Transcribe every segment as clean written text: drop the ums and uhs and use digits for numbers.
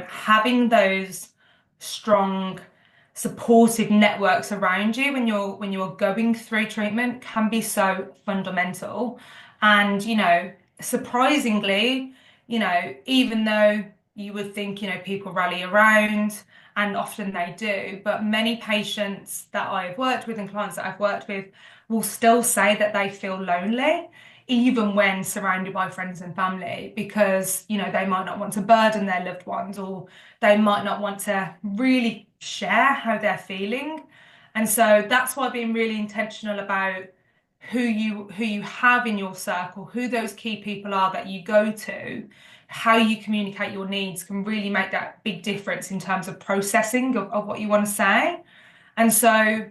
having those strong supportive networks around you when you're going through treatment can be so fundamental. And, surprisingly, even though you would think, people rally around, and often they do, but many patients that I've worked with and clients that I've worked with will still say that they feel lonely, even when surrounded by friends and family, because, they might not want to burden their loved ones, or they might not want to really share how they're feeling. And so that's why being really intentional about who you have in your circle, who those key people are that you go to, how you communicate your needs can really make that big difference in terms of processing of what you want to say. And so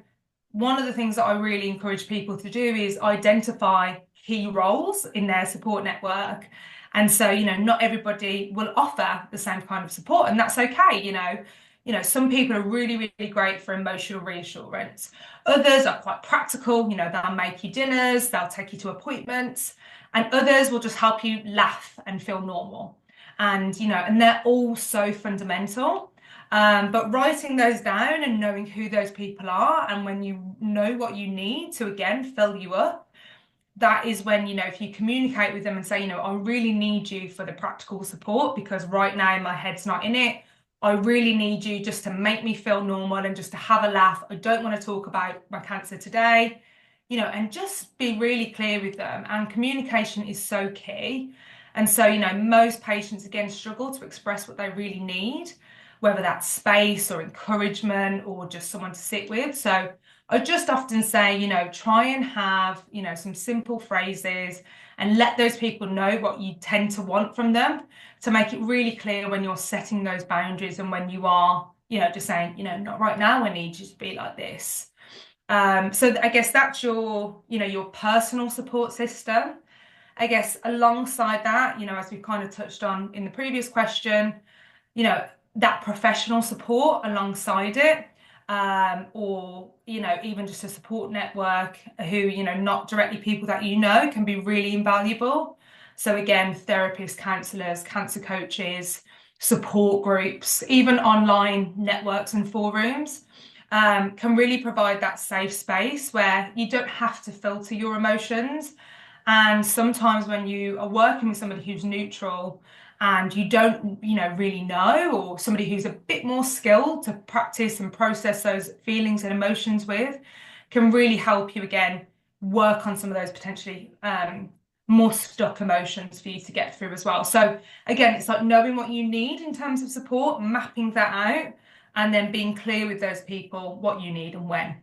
one of the things that I really encourage people to do is identify key roles in their support network. And so, not everybody will offer the same kind of support, and that's okay. Some people are really, really great for emotional reassurance. Others are quite practical, they'll make you dinners, they'll take you to appointments, and others will just help you laugh and feel normal. And they're all so fundamental. But writing those down and knowing who those people are, and when you know what you need to again fill you up, that is when, if you communicate with them and say, I really need you for the practical support because right now my head's not in it. I really need you just to make me feel normal and just to have a laugh. I don't want to talk about my cancer today, and just be really clear with them. And communication is so key. And so, most patients again struggle to express what they really need, whether that's space or encouragement or just someone to sit with. So I just often say, try and have, some simple phrases and let those people know what you tend to want from them, to make it really clear when you're setting those boundaries and when you are, just saying, not right now, I need you to be like this. So I guess that's your personal support system. I guess alongside that, as we kind of touched on in the previous question, that professional support alongside it, or even just a support network who, not directly people that can be really invaluable. So again, therapists, counselors, cancer coaches, support groups, even online networks and forums, can really provide that safe space where you don't have to filter your emotions. And sometimes when you are working with somebody who's neutral and you don't, really know, or somebody who's a bit more skilled to practice and process those feelings and emotions with, can really help you again work on some of those potentially more stuck emotions for you to get through as well. So again, it's like knowing what you need in terms of support, mapping that out, and then being clear with those people what you need and when.